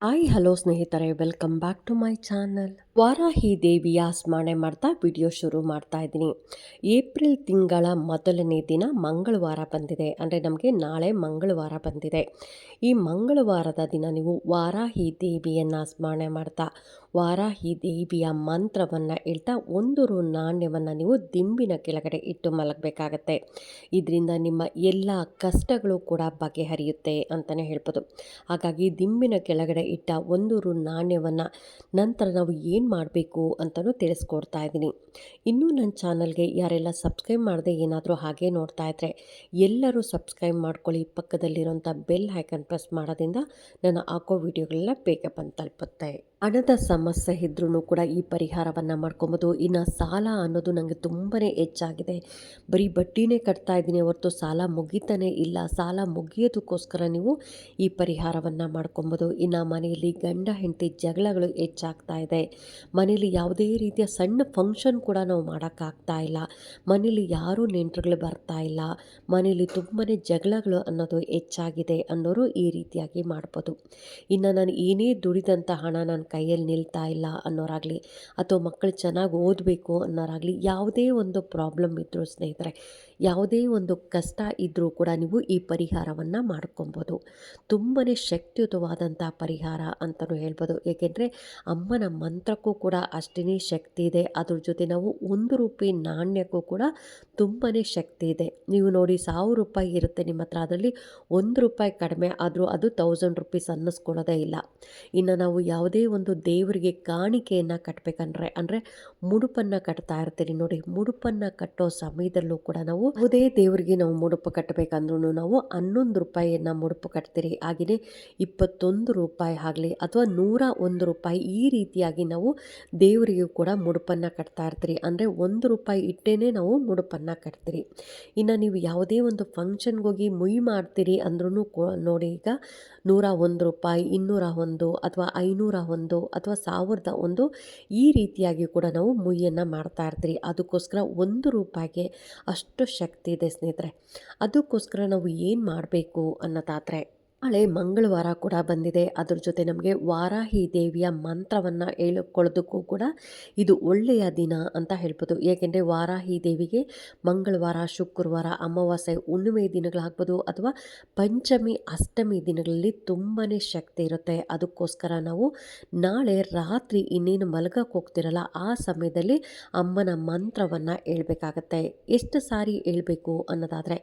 Hi hello ಸ್ನೇಹಿತರೆ, welcome back to my channel. Varahi ದೇವಿಯ ಸ್ಮರಣೆ ಮಾಡ್ತಾ ವಿಡಿಯೋ ಶುರು ಮಾಡ್ತಾ ಇದ್ದೀನಿ. ಏಪ್ರಿಲ್ ತಿಂಗಳ ಮೊದಲನೇ ದಿನ ಮಂಗಳವಾರ ಬಂದಿದೆ. ಅಂದರೆ ನಮಗೆ ನಾಳೆ ಮಂಗಳವಾರ ಬಂದಿದೆ. ಈ ಮಂಗಳವಾರದ ದಿನ ನೀವು ವಾರಾಹಿ ದೇವಿಯನ್ನು ಸ್ಮರಣೆ ಮಾಡ್ತಾ ವಾರಾಹಿ ದೇವಿಯ ಮಂತ್ರವನ್ನು ಹೇಳ್ತಾ 1 ರು ನಾಣ್ಯವನ್ನು ನೀವು ದಿಂಬಿನ ಕೆಳಗಡೆ ಇಟ್ಟು ಮಲಗಬೇಕಾಗತ್ತೆ. ಇದರಿಂದ ನಿಮ್ಮ ಎಲ್ಲ ಕಷ್ಟಗಳು ಕೂಡ ಬಗೆಹರಿಯುತ್ತೆ ಅಂತಲೇ ಹೇಳ್ಬೋದು. ಹಾಗಾಗಿ ದಿಂಬಿನ ಕೆಳಗಡೆ ಇಟ್ಟ 1 ರು ನಾಣ್ಯವನ್ನು ನಂತರ ನಾವು ಏನು ಮಾಡಬೇಕು ಅಂತಲೂ ತಿಳಿಸ್ಕೊಡ್ತಾ ಇದ್ದೀನಿ. ಇನ್ನೂ ನನ್ನ ಚಾನಲ್ಗೆ ಯಾರೆಲ್ಲ ಸಬ್ಸ್ಕ್ರೈಬ್ ಮಾಡದೆ ಏನಾದರೂ ಹಾಗೆ ನೋಡ್ತಾ ಇದ್ದರೆ ಎಲ್ಲರೂ ಸಬ್ಸ್ಕ್ರೈಬ್ ಮಾಡ್ಕೊಳ್ಳಿ. ಪಕ್ಕದಲ್ಲಿರೋಂಥ ಬೆಲ್ ಐಕನ್ ಪ್ರೆಸ್ ಮಾಡೋದ್ರಿಂದ ನಾನು ಹಾಕೋ ವಿಡಿಯೋಗಳೆಲ್ಲ ಬೇಗ ಬಂದು ತಲುಪುತ್ತೆ. ಹಣದ ಸಮಸ್ಯೆ ಇದ್ರೂ ಕೂಡ ಈ ಪರಿಹಾರವನ್ನು ಮಾಡ್ಕೊಬೋದು. ಇನ್ನು ಸಾಲ ಅನ್ನೋದು ನನಗೆ ತುಂಬಾ ಹೆಚ್ಚಾಗಿದೆ, ಬರೀ ಬಡ್ಡಿನೇ ಕಟ್ತಾ ಇದ್ದೀನಿ ಹೊರತು ಸಾಲ ಮುಗಿತಾನೇ ಇಲ್ಲ. ಸಾಲ ಮುಗಿಯೋದಕ್ಕೋಸ್ಕರ ನೀವು ಈ ಪರಿಹಾರವನ್ನು ಮಾಡ್ಕೊಬೋದು. ಇನ್ನು ಮನೆಯಲ್ಲಿ ಗಂಡ ಹೆಂಡತಿ ಜಗಳಗಳು ಹೆಚ್ಚಾಗ್ತಾ ಇದೆ, ಮನೇಲಿ ಯಾವುದೇ ರೀತಿಯ ಸಣ್ಣ ಫಂಕ್ಷನ್ ಕೂಡ ನಾವು ಮಾಡೋಕ್ಕಾಗ್ತಾ ಇಲ್ಲ, ಮನೇಲಿ ಯಾರೂ ನೆಂಟರುಗಳು ಬರ್ತಾ ಇಲ್ಲ, ಮನೇಲಿ ತುಂಬಾ ಜಗಳಗಳು ಅನ್ನೋದು ಹೆಚ್ಚಾಗಿದೆ ಅನ್ನೋರು ಈ ರೀತಿಯಾಗಿ ಮಾಡ್ಬೋದು. ಇನ್ನು ನಾನು ಏನೇ ದುಡಿದಂಥ ಹಣ ನನ್ನ ಕೈಯಲ್ಲಿ ನಿಲ್ತಾ ಇಲ್ಲ ಅನ್ನೋರಾಗಲಿ, ಅಥವಾ ಮಕ್ಕಳು ಚೆನ್ನಾಗಿ ಓದಬೇಕು ಅನ್ನೋರಾಗಲಿ, ಯಾವುದೇ ಒಂದು ಪ್ರಾಬ್ಲಮ್ ಇದ್ದರೂ ಸ್ನೇಹಿತರೆ, ಯಾವುದೇ ಒಂದು ಕಷ್ಟ ಇದ್ದರೂ ಕೂಡ ನೀವು ಈ ಪರಿಹಾರವನ್ನು ಮಾಡ್ಕೊಬೋದು. ತುಂಬಾ ಶಕ್ತಿಯುತವಾದಂಥ ಪರಿಹಾರ ಅಂತಲೂ ಹೇಳ್ಬೋದು. ಏಕೆಂದರೆ ಅಮ್ಮನ ಮಂತ್ರಕ್ಕೂ ಕೂಡ ಅಷ್ಟೇ ಶಕ್ತಿ ಇದೆ. ಅದ್ರ ಜೊತೆ ನಾವು 1 ರೂಪಾಯಿ ನಾಣ್ಯಕ್ಕೂ ಕೂಡ ತುಂಬಾ ಶಕ್ತಿ ಇದೆ. ನೀವು ನೋಡಿ, 1000 ರೂಪಾಯಿ ಇರುತ್ತೆ ನಿಮ್ಮ ಹತ್ರ, ಅದರಲ್ಲಿ 1 ರೂಪಾಯಿ ಕಡಿಮೆ ಆದರೂ ಅದು 1000 ರುಪೀಸ್ ಅನ್ನಿಸ್ಕೊಳ್ಳೋದೇ ಇಲ್ಲ. ಇನ್ನು ನಾವು ಯಾವುದೇ ಒಂದು ದೇವರಿಗೆ ಕಾಣಿಕೆಯನ್ನು ಕಟ್ಟಬೇಕಂದ್ರೆ, ಅಂದರೆ ಮುಡುಪನ್ನು ಕಟ್ತಾ ಇರ್ತೀರಿ ನೋಡಿ, ಮುಡುಪನ್ನು ಕಟ್ಟೋ ಸಮಯದಲ್ಲೂ ಕೂಡ ನಾವು ಯಾವುದೇ ದೇವರಿಗೆ ನಾವು ಮುಡುಪು ಕಟ್ಟಬೇಕಂದ್ರೂ ನಾವು 11 ರೂಪಾಯಿಯನ್ನು ಮುಡುಪು ಕಟ್ತೀರಿ. ಹಾಗೆಯೇ 21 ರೂಪಾಯಿ ಆಗಲಿ ಅಥವಾ 101 ರೂಪಾಯಿ, ಈ ರೀತಿಯಾಗಿ ನಾವು ದೇವರಿಗೂ ಕೂಡ ಮುಡುಪನ್ನು ಕಟ್ತಾ ಇರ್ತೀರಿ. ಅಂದರೆ 1 ರೂಪಾಯಿ ಇಟ್ಟೇ ನಾವು ಮುಡುಪನ್ನು ಕಟ್ತೀರಿ. ಇನ್ನು ನೀವು ಯಾವುದೇ ಒಂದು ಫಂಕ್ಷನ್ಗೆ ಹೋಗಿ ಮುಯಿ ಮಾಡ್ತೀರಿ ಅಂದ್ರೂ ನೋಡಿ, ಈಗ 101 ರೂಪಾಯಿ, 201 ಅಥವಾ 501 ಅಥವಾ 1001, ಈ ರೀತಿಯಾಗಿ ಕೂಡ ನಾವು ಮುಯ್ಯನ್ನು ಮಾಡ್ತಾ ಇರ್ತೀರಿ. ಅದಕ್ಕೋಸ್ಕರ 1 ರೂಪಾಯಿಗೆ ಅಷ್ಟು ಶಕ್ತಿ ಇದೆ ಸ್ನೇಹಿತರೆ. ಅದಕ್ಕೋಸ್ಕರ ನಾವು ಏನು ಮಾಡಬೇಕು ಅನ್ನೋದಾದರೆ, ನಾಳೆ ಮಂಗಳವಾರ ಕೂಡ ಬಂದಿದೆ. ಅದ್ರ ಜೊತೆ ನಮಗೆ ವಾರಾಹಿ ದೇವಿಯ ಮಂತ್ರವನ್ನು ಹೇಳ್ಕೊಳ್ಳೋದಕ್ಕೂ ಕೂಡ ಇದು ಒಳ್ಳೆಯ ದಿನ ಅಂತ ಹೇಳ್ಬೋದು. ಏಕೆಂದರೆ ವಾರಾಹಿ ದೇವಿಗೆ ಮಂಗಳವಾರ, ಶುಕ್ರವಾರ, ಅಮಾವಾಸ್ಯೆ, ಹುಣ್ಣಿಮೆ ದಿನಗಳಾಗ್ಬೋದು ಅಥವಾ ಪಂಚಮಿ, ಅಷ್ಟಮಿ ದಿನಗಳಲ್ಲಿ ತುಂಬಾ ಶಕ್ತಿ ಇರುತ್ತೆ. ಅದಕ್ಕೋಸ್ಕರ ನಾವು ನಾಳೆ ರಾತ್ರಿ ಇನ್ನೇನು ಮಲಗಕ್ಕೆ ಹೋಗ್ತಿರಲ್ಲ, ಆ ಸಮಯದಲ್ಲಿ ಅಮ್ಮನ ಮಂತ್ರವನ್ನು ಹೇಳ್ಬೇಕಾಗತ್ತೆ. ಎಷ್ಟು ಸಾರಿ ಹೇಳ್ಬೇಕು ಅನ್ನೋದಾದರೆ,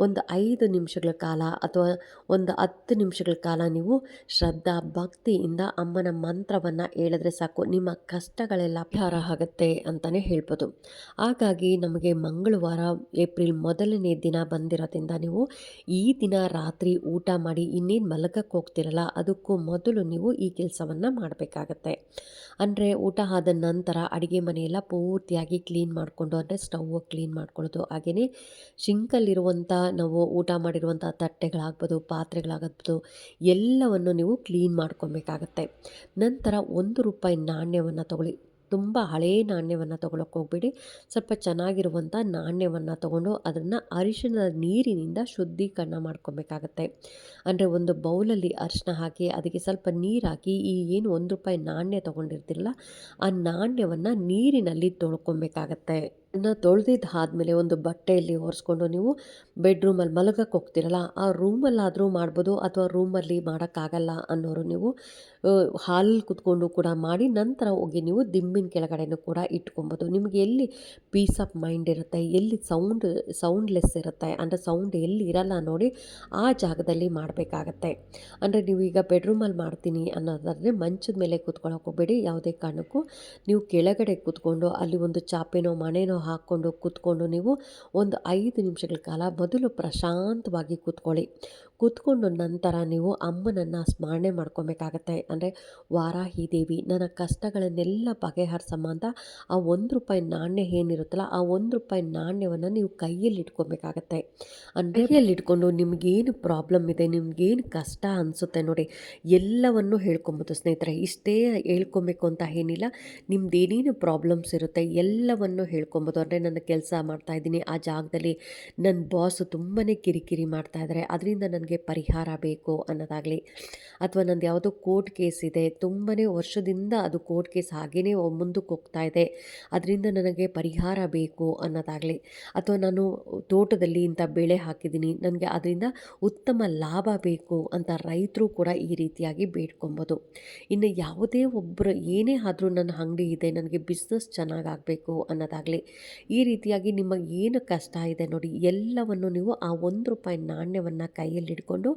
ಒಂದು 5 ನಿಮಿಷಗಳ ಕಾಲ ಅಥವಾ ಒಂದು 10 ನಿಮಿಷಗಳ ಕಾಲ ನೀವು ಶ್ರದ್ಧಾ ಭಕ್ತಿಯಿಂದ ಅಮ್ಮನ ಮಂತ್ರವನ್ನು ಹೇಳಿದ್ರೆ ಸಾಕು, ನಿಮ್ಮ ಕಷ್ಟಗಳೆಲ್ಲ ಪರಿಹಾರ ಆಗುತ್ತೆ ಅಂತಲೇ ಹೇಳ್ಬೋದು. ಹಾಗಾಗಿ ನಮಗೆ ಮಂಗಳವಾರ ಏಪ್ರಿಲ್ ಮೊದಲನೇ ದಿನ ಬಂದಿರೋದ್ರಿಂದ ನೀವು ಈ ದಿನ ರಾತ್ರಿ ಊಟ ಮಾಡಿ ಇನ್ನೇನು ಮಲಗಕ್ಕೆ ಹೋಗ್ತಿರಲ್ಲ, ಅದಕ್ಕೂ ಮೊದಲು ನೀವು ಈ ಕೆಲಸವನ್ನು ಮಾಡಬೇಕಾಗತ್ತೆ. ಅಂದರೆ ಊಟ ಆದ ನಂತರ ಅಡುಗೆ ಮನೆಯೆಲ್ಲ ಪೂರ್ತಿಯಾಗಿ ಕ್ಲೀನ್ ಮಾಡಿಕೊಂಡು, ಅಂದರೆ ಸ್ಟವ್ ಕ್ಲೀನ್ ಮಾಡ್ಕೊಳ್ಳೋದು, ಹಾಗೆಯೇ ಶಿಂಕಲ್ಲಿರುವಂಥ ನಾವು ಊಟ ಮಾಡಿರುವಂಥ ತಟ್ಟೆಗಳಾಗ್ಬೋದು, ಪಾತ್ರೆಗಳಾಗ್ಬೋದು, ಎಲ್ಲವನ್ನು ನೀವು ಕ್ಲೀನ್ ಮಾಡ್ಕೊಬೇಕಾಗತ್ತೆ. ನಂತರ 1 ರೂಪಾಯಿ ನಾಣ್ಯವನ್ನು ತಗೊಳ್ಳಿ. ತುಂಬ ಹಳೆಯ ನಾಣ್ಯವನ್ನು ತೊಗೊಳಕ್ಕೆ ಹೋಗ್ಬೇಡಿ. ಸ್ವಲ್ಪ ಚೆನ್ನಾಗಿರುವಂಥ ನಾಣ್ಯವನ್ನು ತೊಗೊಂಡು ಅದನ್ನು ಅರಿಶಿಣದ ನೀರಿನಿಂದ ಶುದ್ಧೀಕರಣ ಮಾಡ್ಕೊಬೇಕಾಗತ್ತೆ. ಅಂದರೆ ಒಂದು ಬೌಲಲ್ಲಿ ಅರಿಶಿನ ಹಾಕಿ ಅದಕ್ಕೆ ಸ್ವಲ್ಪ ನೀರು ಹಾಕಿ, ಈ ಏನು 1 ರೂಪಾಯಿ ನಾಣ್ಯ ತೊಗೊಂಡಿರ್ತಿರಲ್ಲ, ಆ ನಾಣ್ಯವನ್ನು ನೀರಿನಲ್ಲಿ ತೊಳ್ಕೊಬೇಕಾಗತ್ತೆ. ಇನ್ನು ತೊಳೆದಿದ್ದಾದಮೇಲೆ ಒಂದು ಬಟ್ಟೆಯಲ್ಲಿ ಒರೆಸ್ಕೊಂಡು ನೀವು ಬೆಡ್ರೂಮಲ್ಲಿ ಮಲಗಕ್ಕೆ ಹೋಗ್ತಿರಲ್ಲ, ಆ ರೂಮಲ್ಲಾದರೂ ಮಾಡ್ಬೋದು, ಅಥವಾ ರೂಮಲ್ಲಿ ಮಾಡೋಕ್ಕಾಗಲ್ಲ ಅನ್ನೋರು ನೀವು ಹಾಲಲ್ಲಿ ಕುತ್ಕೊಂಡು ಕೂಡ ಮಾಡಿ ನಂತರ ಹೋಗಿ ನೀವು ದಿಂಬಿನ ಕೆಳಗಡೆನೂ ಕೂಡ ಇಟ್ಕೊಬೋದು. ನಿಮಗೆ ಎಲ್ಲಿ ಪೀಸ್ ಆಫ್ ಮೈಂಡ್ ಇರುತ್ತೆ, ಎಲ್ಲಿ ಸೌಂಡ್ಲೆಸ್ ಇರುತ್ತೆ, ಅಂದರೆ ಸೌಂಡ್ ಎಲ್ಲಿ ಇರಲ್ಲ ನೋಡಿ, ಆ ಜಾಗದಲ್ಲಿ ಮಾಡಬೇಕಾಗತ್ತೆ. ಅಂದರೆ ನೀವು ಈಗ ಬೆಡ್ರೂಮಲ್ಲಿ ಮಾಡ್ತೀನಿ ಅನ್ನೋದಾದರೆ ಮಂಚದ ಮೇಲೆ ಕೂತ್ಕೊಳ್ಳೋಕೆ ಹೋಗಬೇಡಿ. ಯಾವುದೇ ಕಾರಣಕ್ಕೂ ನೀವು ಕೆಳಗಡೆ ಕೂತ್ಕೊಂಡು ಅಲ್ಲಿ ಒಂದು ಚಾಪೆನೋ ಮಣೆನೋ ಹಾಕ್ಕೊಂಡು ಕೂತ್ಕೊಂಡು ನೀವು ಒಂದು 5 ನಿಮಿಷಗಳ ಕಾಲ ಮೊದಲು ಪ್ರಶಾಂತವಾಗಿ ಕೂತ್ಕೊಂಡು ನಂತರ ನೀವು ಅಮ್ಮನನ್ನು ಸ್ಮರಣೆ ಮಾಡ್ಕೊಬೇಕಾಗತ್ತೆ. ಅಂದರೆ ವಾರಾಹಿ ದೇವಿ, ನನ್ನ ಕಷ್ಟಗಳನ್ನೆಲ್ಲ ಬಗೆಹರಿಸಮ್ಮ ಅಂತ ಆ 1 ರೂಪಾಯಿ ನಾಣ್ಯ ಏನಿರುತ್ತಲ್ಲ, ಆ 1 ರೂಪಾಯಿ ನಾಣ್ಯವನ್ನು ನೀವು ಕೈಯಲ್ಲಿ ಇಟ್ಕೊಬೇಕಾಗತ್ತೆ. ಅಂದರೆ ಕೈಯಲ್ಲಿ ಇಟ್ಕೊಂಡು ನಿಮಗೇನು ಪ್ರಾಬ್ಲಮ್ ಇದೆ, ನಿಮಗೇನು ಕಷ್ಟ ಅನಿಸುತ್ತೆ ನೋಡಿ, ಎಲ್ಲವನ್ನು ಹೇಳ್ಕೊಬೋದು ಸ್ನೇಹಿತರೆ. ಇಷ್ಟೇ ಹೇಳ್ಕೊಬೇಕು ಅಂತ ಏನಿಲ್ಲ, ನಿಮ್ದೇನೇನು ಪ್ರಾಬ್ಲಮ್ಸ್ ಇರುತ್ತೆ ಎಲ್ಲವನ್ನು ಹೇಳ್ಕೊಬೋದು. ಅಂದರೆ ನನ್ನ ಕೆಲಸ ಮಾಡ್ತಾಯಿದ್ದೀನಿ, ಆ ಜಾಗದಲ್ಲಿ ನನ್ನ ಬಾಸು ತುಂಬಾ ಕಿರಿಕಿರಿ ಮಾಡ್ತಾಯಿದ್ದಾರೆ, ಅದರಿಂದ ನನಗೆ ನನಗೆ ಪರಿಹಾರ ಬೇಕು ಅನ್ನೋದಾಗಲಿ, ಅಥವಾ ನಂದು ಯಾವುದೋ ಕೋರ್ಟ್ ಕೇಸ್ ಇದೆ, ತುಂಬಾ ವರ್ಷದಿಂದ ಅದು ಕೋರ್ಟ್ ಕೇಸ್ ಹಾಗೇ ಮುಂದಕ್ಕೆ ಹೋಗ್ತಾ ಇದೆ, ಅದರಿಂದ ನನಗೆ ಪರಿಹಾರ ಬೇಕು ಅನ್ನೋದಾಗಲಿ, ಅಥವಾ ನಾನು ತೋಟದಲ್ಲಿ ಇಂಥ ಬೆಳೆ ಹಾಕಿದ್ದೀನಿ, ನನಗೆ ಅದರಿಂದ ಉತ್ತಮ ಲಾಭ ಬೇಕು ಅಂತ ರೈತರು ಕೂಡ ಈ ರೀತಿಯಾಗಿ ಬೇಡ್ಕೊಬೋದು. ಇನ್ನು ಯಾವುದೇ ಒಬ್ಬರು ಏನೇ ಆದರೂ ನನ್ನ ಅಂಗಡಿ ಇದೆ, ನನಗೆ ಬಿಸ್ನೆಸ್ ಚೆನ್ನಾಗಾಗಬೇಕು ಅನ್ನೋದಾಗಲಿ, ಈ ರೀತಿಯಾಗಿ ನಿಮ್ಮ ಏನು ಕಷ್ಟ ಇದೆ ನೋಡಿ, ಎಲ್ಲವನ್ನು ನೀವು ಆ ₹1 ನಾಣ್ಯವನ್ನು ಕೈಯಲ್ಲಿ ಹಿಡ್ಕೊಂಡು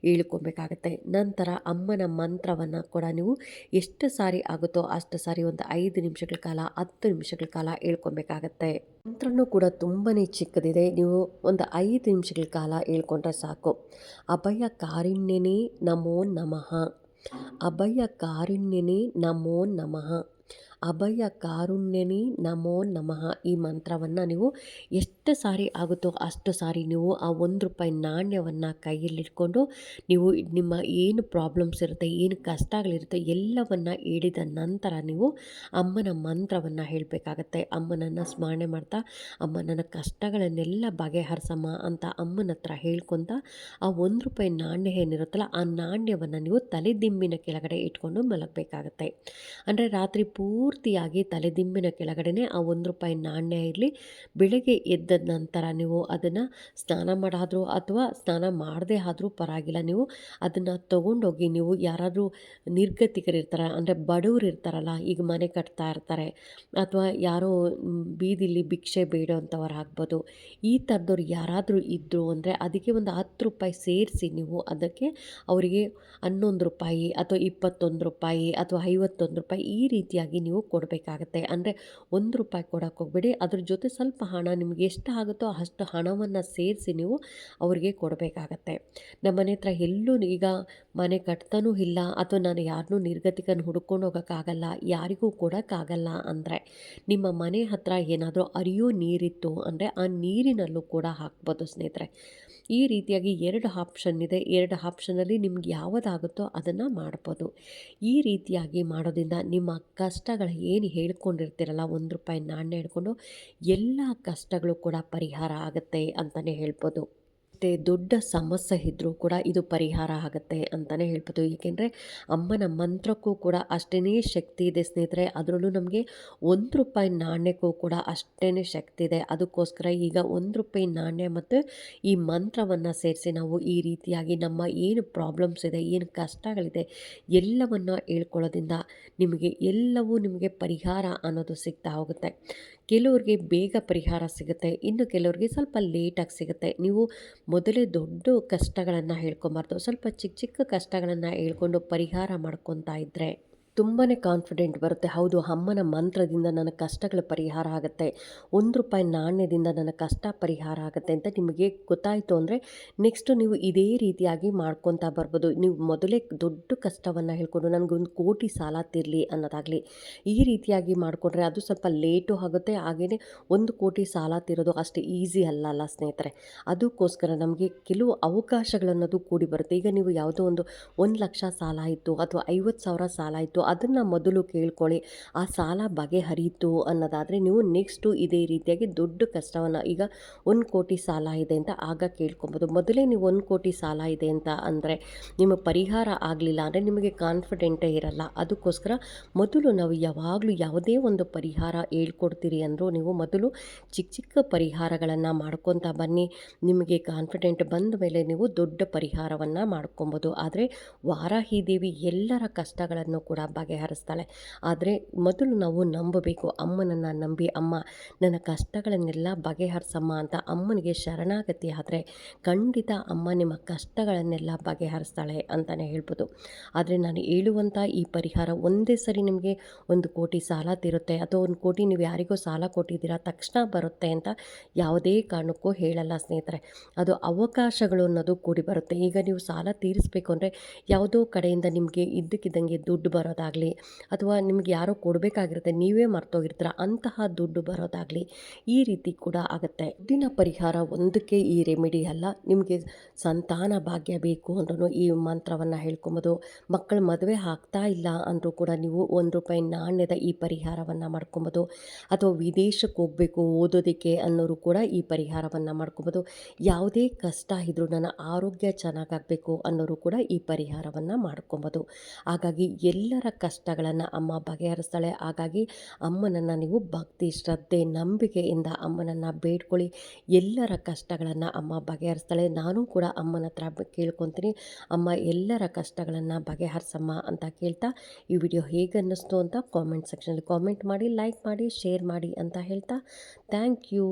ಹೇಳ್ಕೊಬೇಕಾಗತ್ತೆ. ನಂತರ ಅಮ್ಮನ ಮಂತ್ರವನ್ನು ಕೂಡ ನೀವು ಎಷ್ಟು ಸಾರಿ ಆಗುತ್ತೋ ಅಷ್ಟು ಸಾರಿ ಒಂದು 5 ನಿಮಿಷಗಳ ಕಾಲ, 10 ನಿಮಿಷಗಳ ಕಾಲ ಹೇಳ್ಕೊಬೇಕಾಗತ್ತೆ. ಮಂತ್ರನೂ ಕೂಡ ತುಂಬಾ ಚಿಕ್ಕದಿದೆ, ನೀವು ಒಂದು 5 ನಿಮಿಷಗಳ ಕಾಲ ಹೇಳ್ಕೊಂಡ್ರೆ ಸಾಕು. ಅಭಯ ಕಾರುಣ್ಯನೇ ನಮೋ ನಮಃ, ಅಭಯ ಕಾರುಣ್ಯನೇ ನಮೋ ನಮಃ, ಅಭಯ ಕಾರುಣ್ಯನೇ ನಮೋ ನಮಃ. ಈ ಮಂತ್ರವನ್ನು ನೀವು ಎಷ್ಟು ಸಾರಿ ಆಗುತ್ತೋ ಅಷ್ಟು ಸಾರಿ ನೀವು ಆ ₹1 ನಾಣ್ಯವನ್ನು ಕೈಯಲ್ಲಿಟ್ಕೊಂಡು ನೀವು ನಿಮ್ಮ ಏನು ಪ್ರಾಬ್ಲಮ್ಸ್ ಇರುತ್ತೆ, ಏನು ಕಷ್ಟಗಳಿರುತ್ತೆ ಎಲ್ಲವನ್ನು ಹೇಳಿದ ನಂತರ ನೀವು ಅಮ್ಮನ ಮಂತ್ರವನ್ನು ಹೇಳಬೇಕಾಗತ್ತೆ. ಅಮ್ಮನನ್ನು ಸ್ಮರಣೆ ಮಾಡ್ತಾ, ಅಮ್ಮ ನನ್ನ ಕಷ್ಟಗಳನ್ನೆಲ್ಲ ಬಗೆಹರಿಸಮ್ಮ ಅಂತ ಅಮ್ಮನ ಹತ್ರ ಹೇಳ್ಕೊತ ಆ ₹1 ನಾಣ್ಯ ಏನಿರುತ್ತಲ್ಲ ಆ ನಾಣ್ಯವನ್ನು ನೀವು ತಲೆದಿಂಬಿನ ಕೆಳಗಡೆ ಇಟ್ಕೊಂಡು ಮಲಗಬೇಕಾಗತ್ತೆ. ಅಂದರೆ ರಾತ್ರಿ ಪೂರ್ತಿಯಾಗಿ ತಲೆದಿಂಬಿನ ಕೆಳಗಡೆ ಆ ₹1 ನಾಣ್ಯ ಇರಲಿ. ಬೆಳಗ್ಗೆ ಎದ್ದ ನಂತರ ನೀವು ಅದನ್ನು ಸ್ನಾನ ಮಾಡಾದರೂ ಅಥವಾ ಸ್ನಾನ ಮಾಡದೇ ಆದರೂ ಪರವಾಗಿಲ್ಲ, ನೀವು ಅದನ್ನು ತೊಗೊಂಡೋಗಿ ನೀವು ಯಾರಾದರೂ ನಿರ್ಗತಿಕರಿರ್ತಾರೆ, ಅಂದರೆ ಬಡವರು ಇರ್ತಾರಲ್ಲ, ಈಗ ಮನೆ ಕಟ್ತಾ ಇರ್ತಾರೆ ಅಥವಾ ಯಾರೋ ಬೀದಿಲಿ ಭಿಕ್ಷೆ ಬೇಡೋವಂಥವ್ರು ಆಗ್ಬೋದು, ಈ ಥರದವ್ರು ಯಾರಾದರೂ ಇದ್ದರು ಅಂದರೆ ಅದಕ್ಕೆ ಒಂದು ₹10 ಸೇರಿಸಿ ನೀವು ಅದಕ್ಕೆ ಅವರಿಗೆ ₹11 ಅಥವಾ ₹21 ಅಥವಾ ₹51 ಈ ರೀತಿಯಾಗಿ ನೀವು ಕೊಡಬೇಕಾಗತ್ತೆ. ಅಂದರೆ ₹1 ಕೊಡೋಕೆ ಹೋಗಬೇಡಿ, ಅದ್ರ ಜೊತೆ ಸ್ವಲ್ಪ ಹಣ ನಿಮ್ಗೆ ಎಷ್ಟು ಆಗುತ್ತೋ ಅಷ್ಟು ಹಣವನ್ನು ಸೇರಿಸಿ ನೀವು ಅವರಿಗೆ ಕೊಡಬೇಕಾಗತ್ತೆ. ನಮ್ಮ ಮನೆ ಹತ್ರ ಎಲ್ಲೂ ಈಗ ಮನೆ ಕಟ್ತಾನೂ ಇಲ್ಲ ಅಥವಾ ನಾನು ಯಾರನ್ನೂ ನಿರ್ಗತಿಕನ ಹುಡ್ಕೊಂಡು ಹೋಗೋಕ್ಕಾಗಲ್ಲ, ಯಾರಿಗೂ ಕೊಡೋಕ್ಕಾಗಲ್ಲ ಅಂದರೆ ನಿಮ್ಮ ಮನೆ ಹತ್ರ ಏನಾದರೂ ಹರಿಯೋ ನೀರಿತ್ತು ಅಂದರೆ ಆ ನೀರಿನಲ್ಲೂ ಕೂಡ ಹಾಕ್ಬೋದು ಸ್ನೇಹಿತರೆ. ಈ ರೀತಿಯಾಗಿ 2 ಆಪ್ಷನ್ ಇದೆ, 2 ಆಪ್ಷನಲ್ಲಿ ನಿಮ್ಗೆ ಯಾವುದಾಗುತ್ತೋ ಅದನ್ನು ಮಾಡ್ಬೋದು. ಈ ರೀತಿಯಾಗಿ ಮಾಡೋದ್ರಿಂದ ನಿಮ್ಮ ಕಷ್ಟಗಳು ಏನು ಹೇಳ್ಕೊಂಡಿರ್ತೀರಲ್ಲ ₹1 ನಾಣ್ಯ ಹಿಡ್ಕೊಂಡು ಎಲ್ಲ ಕಷ್ಟಗಳು ಕೂಡ ಪರಿಹಾರ ಆಗುತ್ತೆ ಅಂತಲೇ ಹೇಳ್ಬೋದು. ಮತ್ತು ದೊಡ್ಡ ಸಮಸ್ಯೆ ಇದ್ದರೂ ಕೂಡ ಇದು ಪರಿಹಾರ ಆಗುತ್ತೆ ಅಂತಲೇ ಹೇಳ್ಬೋದು. ಏಕೆಂದರೆ ಅಮ್ಮನ ಮಂತ್ರಕ್ಕೂ ಕೂಡ ಅಷ್ಟೇ ಶಕ್ತಿ ಇದೆ ಸ್ನೇಹಿತರೆ, ಅದರಲ್ಲೂ ನಮಗೆ ₹1 ನಾಣ್ಯಕ್ಕೂ ಕೂಡ ಅಷ್ಟೇ ಶಕ್ತಿ ಇದೆ. ಅದಕ್ಕೋಸ್ಕರ ಈಗ ₹1 ನಾಣ್ಯ ಮತ್ತು ಈ ಮಂತ್ರವನ್ನು ಸೇರಿಸಿ ನಾವು ಈ ರೀತಿಯಾಗಿ ನಮ್ಮ ಏನು ಪ್ರಾಬ್ಲಮ್ಸ್ ಇದೆ, ಏನು ಕಷ್ಟಗಳಿದೆ ಎಲ್ಲವನ್ನು ಹೇಳ್ಕೊಳ್ಳೋದ್ರಿಂದ ನಿಮಗೆ ಎಲ್ಲವೂ ನಿಮಗೆ ಪರಿಹಾರ ಅನ್ನೋದು ಸಿಗ್ತಾ ಹೋಗುತ್ತೆ. ಕೆಲವ್ರಿಗೆ ಬೇಗ ಪರಿಹಾರ ಸಿಗುತ್ತೆ, ಇನ್ನು ಕೆಲವ್ರಿಗೆ ಸ್ವಲ್ಪ ಲೇಟಾಗಿ ಸಿಗುತ್ತೆ. ನೀವು ಮೊದಲೇ ದೊಡ್ಡ ಕಷ್ಟಗಳನ್ನು ಹೇಳ್ಕೊಬಾರ್ದು, ಸ್ವಲ್ಪ ಚಿಕ್ಕ ಚಿಕ್ಕ ಕಷ್ಟಗಳನ್ನು ಹೇಳ್ಕೊಂಡು ಪರಿಹಾರ ಮಾಡ್ಕೊತಾ ಇದ್ದರೆ ತುಂಬಾ ಕಾನ್ಫಿಡೆಂಟ್ ಬರುತ್ತೆ. ಹೌದು, ಅಮ್ಮನ ಮಂತ್ರದಿಂದ ನನ್ನ ಕಷ್ಟಗಳ ಪರಿಹಾರ ಆಗುತ್ತೆ, ₹1 ನಾಣ್ಯದಿಂದ ನನ್ನ ಕಷ್ಟ ಪರಿಹಾರ ಆಗುತ್ತೆ ಅಂತ ನಿಮಗೆ ಗೊತ್ತಾಯಿತು ಅಂದರೆ ನೆಕ್ಸ್ಟು ನೀವು ಇದೇ ರೀತಿಯಾಗಿ ಮಾಡ್ಕೊತಾ ಬರ್ಬೋದು. ನೀವು ಮೊದಲೇ ದೊಡ್ಡ ಕಷ್ಟವನ್ನು ಹೇಳ್ಕೊಂಡು ನನಗೊಂದು ಕೋಟಿ ಸಾಲ ತೀರಲಿ ಅನ್ನೋದಾಗಲಿ, ಈ ರೀತಿಯಾಗಿ ಮಾಡಿಕೊಂಡ್ರೆ ಅದು ಸ್ವಲ್ಪ ಲೇಟು ಆಗುತ್ತೆ. ಹಾಗೆಯೇ 1 ಕೋಟಿ ಸಾಲ ತೀರೋದು ಅಷ್ಟು ಈಸಿ ಅಲ್ಲ ಸ್ನೇಹಿತರೆ. ಅದಕ್ಕೋಸ್ಕರ ನಮಗೆ ಕೆಲವು ಅವಕಾಶಗಳನ್ನೋದು ಕೂಡಿ ಬರುತ್ತೆ. ಈಗ ನೀವು ಯಾವುದೋ ಒಂದು 1,00,000 ಸಾಲ ಇತ್ತು ಅಥವಾ 50,000 ಸಾಲ ಇತ್ತು, ಅದನ್ನು ಮೊದಲು ಕೇಳ್ಕೊಳ್ಳಿ. ಆ ಸಾಲ ಬಗೆಹರಿಯಿತು ಅನ್ನೋದಾದರೆ ನೀವು ನೆಕ್ಸ್ಟು ಇದೇ ರೀತಿಯಾಗಿ ದೊಡ್ಡ ಕಷ್ಟವನ್ನು, ಈಗ 1 ಕೋಟಿ ಸಾಲ ಇದೆ ಅಂತ ಆಗ ಕೇಳ್ಕೊಬೋದು. ಮೊದಲೇ ನೀವು 1 ಕೋಟಿ ಸಾಲ ಇದೆ ಅಂತ ಅಂದರೆ ನಿಮ್ಮ ಪರಿಹಾರ ಆಗಲಿಲ್ಲ ಅಂದರೆ ನಿಮಗೆ ಕಾನ್ಫಿಡೆಂಟೇ ಇರಲ್ಲ. ಅದಕ್ಕೋಸ್ಕರ ಮೊದಲು ನಾವು ಯಾವಾಗಲೂ ಯಾವುದೇ ಒಂದು ಪರಿಹಾರ ಹೇಳ್ಕೊಡ್ತೀರಿ ಅಂದರೂ ನೀವು ಮೊದಲು ಚಿಕ್ಕ ಚಿಕ್ಕ ಪರಿಹಾರಗಳನ್ನು ಮಾಡ್ಕೊತಾ ಬನ್ನಿ. ನಿಮಗೆ ಕಾನ್ಫಿಡೆಂಟ್ ಬಂದ ಮೇಲೆ ನೀವು ದೊಡ್ಡ ಪರಿಹಾರವನ್ನು ಮಾಡ್ಕೊಬೋದು. ಆದರೆ ವಾರಾಹಿ ದೇವಿ ಎಲ್ಲರ ಕಷ್ಟಗಳನ್ನು ಕೂಡ ಬಗೆಹರಿಸ್ತಾಳೆ. ಆದರೆ ಮೊದಲು ನಾವು ನಂಬಬೇಕು, ಅಮ್ಮನನ್ನು ನಂಬಿ ಅಮ್ಮ ನನ್ನ ಕಷ್ಟಗಳನ್ನೆಲ್ಲ ಬಗೆಹರಿಸಮ್ಮ ಅಂತ ಅಮ್ಮನಿಗೆ ಶರಣಾಗತಿ ಆದರೆ ಖಂಡಿತ ಅಮ್ಮ ನಿಮ್ಮ ಕಷ್ಟಗಳನ್ನೆಲ್ಲ ಬಗೆಹರಿಸ್ತಾಳೆ ಅಂತಲೇ ಹೇಳ್ಬೋದು. ಆದರೆ ನಾನು ಹೇಳುವಂಥ ಈ ಪರಿಹಾರ ಒಂದೇ ಸರಿ ನಿಮಗೆ 1 ಕೋಟಿ ಸಾಲ ತೀರುತ್ತೆ ಅಥವಾ 1 ಕೋಟಿ ನೀವು ಯಾರಿಗೋ ಸಾಲ ಕೊಟ್ಟಿದ್ದೀರಾ ತಕ್ಷಣ ಬರುತ್ತೆ ಅಂತ ಯಾವುದೇ ಕಾರಣಕ್ಕೂ ಹೇಳಲ್ಲ ಸ್ನೇಹಿತರೆ. ಅದು ಅವಕಾಶಗಳು ಅನ್ನೋದು ಕೂಡಿ ಬರುತ್ತೆ. ಈಗ ನೀವು ಸಾಲ ತೀರಿಸಬೇಕು ಅಂದರೆ ಯಾವುದೋ ಕಡೆಯಿಂದ ನಿಮಗೆ ಇದ್ದಕ್ಕಿದ್ದಂಗೆ ದುಡ್ಡು ಬರೋದಾಗಲಿ ಬರೋದಾಗಲಿ ಅಥವಾ ನಿಮ್ಗೆ ಯಾರೋ ಕೊಡಬೇಕಾಗಿರುತ್ತೆ ನೀವೇ ಮರ್ತೋಗಿರ್ತೀರ ಅಂತಹ ದುಡ್ಡು ಬರೋದಾಗಲಿ ಈ ರೀತಿ ಕೂಡ ಆಗುತ್ತೆ. ದುಡ್ಡಿನ ಪರಿಹಾರ ಒಂದಕ್ಕೆ ಈ ರೆಮಿಡಿ ಅಲ್ಲ. ನಿಮಗೆ ಸಂತಾನ ಭಾಗ್ಯ ಬೇಕು ಅಂದ್ರೂ ಈ ಮಂತ್ರವನ್ನು ಹೇಳ್ಕೊಬೋದು. ಮಕ್ಕಳ ಮದುವೆ ಆಗ್ತಾ ಇಲ್ಲ ಅಂದರೂ ಕೂಡ ನೀವು ₹1 ನಾಣ್ಯದ ಈ ಪರಿಹಾರವನ್ನು ಮಾಡ್ಕೊಬೋದು. ಅಥವಾ ವಿದೇಶಕ್ಕೆ ಹೋಗಬೇಕು ಓದೋದಕ್ಕೆ ಅನ್ನೋರು ಕೂಡ ಈ ಪರಿಹಾರವನ್ನು ಮಾಡ್ಕೊಬೋದು. ಯಾವುದೇ ಕಷ್ಟ ಇದ್ರೂ ನನ್ನ ಆರೋಗ್ಯ ಚೆನ್ನಾಗಾಗಬೇಕು ಅನ್ನೋರು ಕೂಡ ಈ ಪರಿಹಾರವನ್ನು ಮಾಡ್ಕೊಬೋದು. ಹಾಗಾಗಿ ಎಲ್ಲರ ಕಷ್ಟಗಳನ್ನು ಅಮ್ಮ ಬಗೆಹರಿಸ್ತಾಳೆ. ಹಾಗಾಗಿ ಅಮ್ಮನನ್ನು ನೀವು ಭಕ್ತಿ ಶ್ರದ್ಧೆ ನಂಬಿಕೆಯಿಂದ ಅಮ್ಮನನ್ನು ಬೇಡ್ಕೊಳ್ಳಿ. ಎಲ್ಲರ ಕಷ್ಟಗಳನ್ನು ಅಮ್ಮ ಬಗೆಹರಿಸ್ತಾಳೆ. ನಾನು ಕೂಡ ಅಮ್ಮನ ಹತ್ರ ಕೇಳ್ಕೊತೀನಿ, ಅಮ್ಮ ಎಲ್ಲರ ಕಷ್ಟಗಳನ್ನು ಬಗೆಹರಿಸಮ್ಮ ಅಂತ ಕೇಳ್ತಾ ಈ ವಿಡಿಯೋ ಹೇಗೆ ಅನ್ನಿಸ್ತು ಅಂತ ಕಾಮೆಂಟ್ ಸೆಕ್ಷನಲ್ಲಿ ಕಾಮೆಂಟ್ ಮಾಡಿ, ಲೈಕ್ ಮಾಡಿ, ಶೇರ್ ಮಾಡಿ ಅಂತ ಹೇಳ್ತಾ ಥ್ಯಾಂಕ್ ಯು.